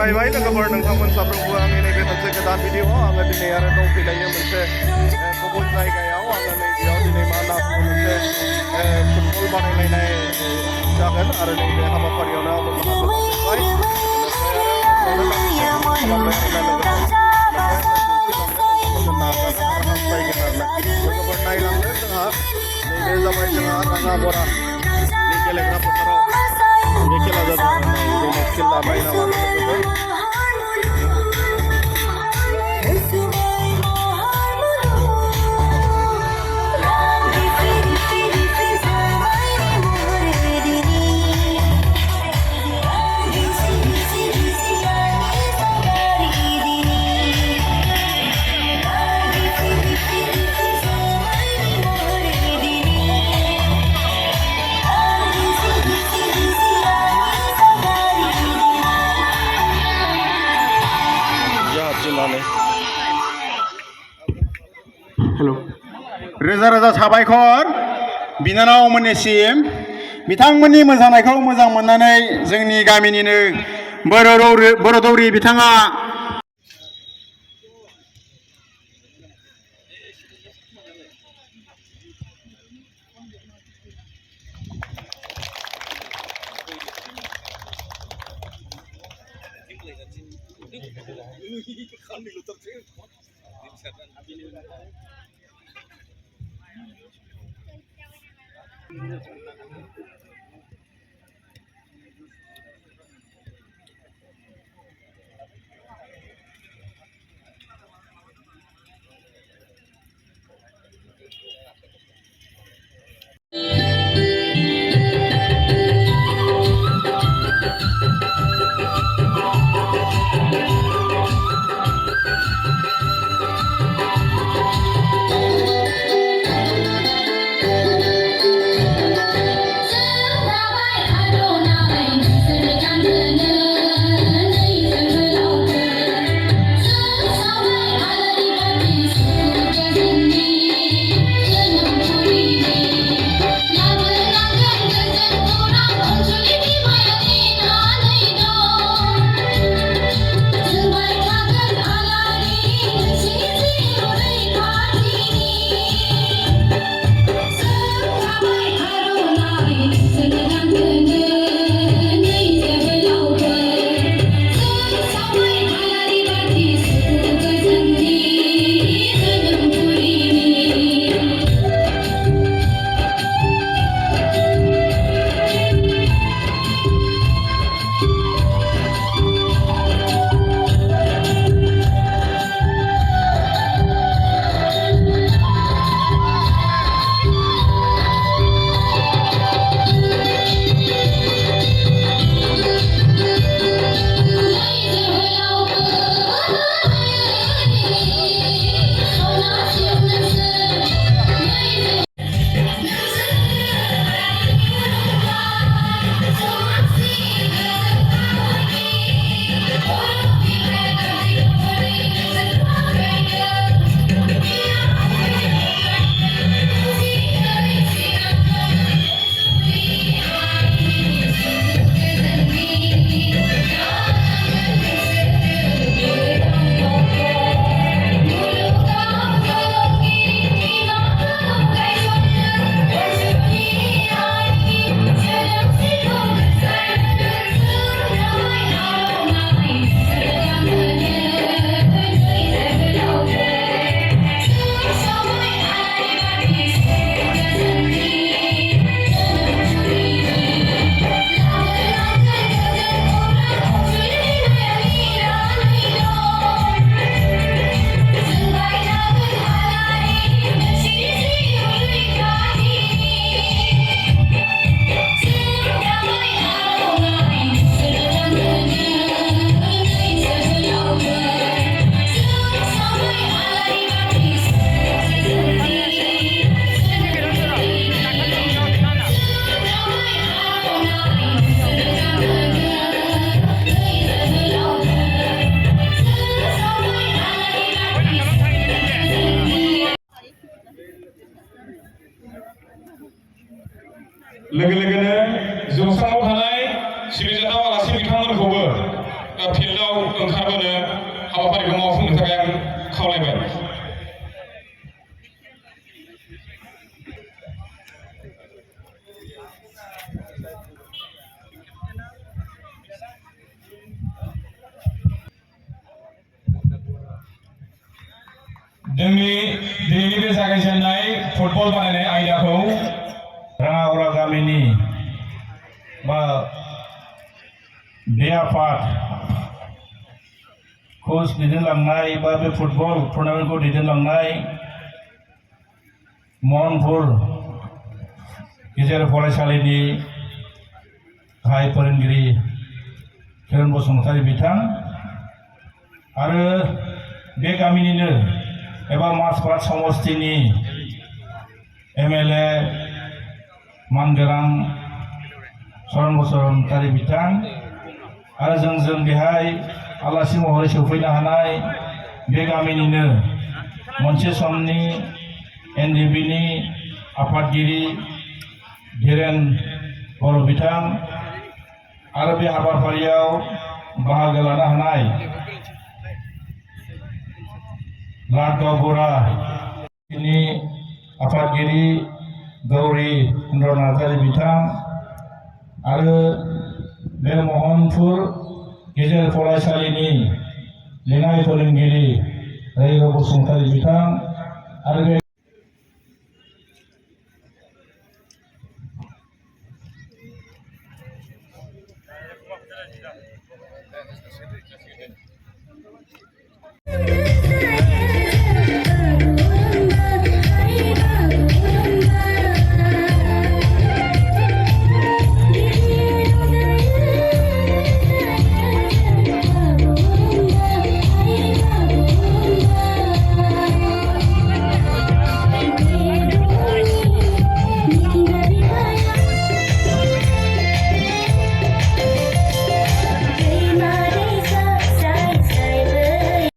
बरायबाय लोगोफोर नोंथांमोन साफ्रोमबो आंनि नैबे मोनसे गोदान भिडिअ आङो दिनै आरो दंफैलायो मोनसे गुबुन जायगायाव आङो नैबेयाव दिनै मा होनना बुङो मोनसे फुटबल बादायलायनाय जागोन आरो नैबे हाबाफारियावनो आंबो बाहागो लोगोफोर नायलांनो जोंहा नैबे जाबाय जोंहा राङा बरानि गेलेग्रा फोथाराव बे खेला जादों नैबे खेला बायना लानो लोगोफोर हेल' रोजा रोजा साबायखर बिनानावमोननिसिम बिथांमोननि मोसानायखौ मोजां मोननानै जोंनि गामिनिनो बर' दौरि बिथाङा लोगो लोगोनो जौसाङाव थानाय सिबिजाथाव आलासि बिथांमोनखौबो फिल्डआव ओंखारबोनो हाबाफारिखौ मावफुंनो थाखाय आं खावलायबाय। दिनैनि बे जागायजेननाय फुटबल बानायनाय आयदाखौ राङागुरा गामिनि बा बे आफादखौ दैदेनलांनाय बा बे फुटबल टुर्नामेन्टखौ दैदेनलांनाय महनपुर गेजेर फरायसालिनि गाहाय फोरोंगिरि किरण बसुमतारी बिथां आरो बे गामिनिनो एबा माजबाद समस्तिनि MLA मानगोनां चरण बसुमतारी बिथां आरो जों बेहाय आलासि महरै सौफैनो हानाय बे गामिनिनो मोनसे समनि NDBनि आफादगिरि धीरेन बर' बिथां आरो बे हाबाफारियाव बाहागो लानो हानाय लादगावबुरानि आफादगिरि गौरी चन्द्र नार्जारी बिथां आरो बे महनपुर गेजेर फरायसालिनि लेङाइ फोरोंगिरि रैरुब बसुमतारी बिथां आरो बे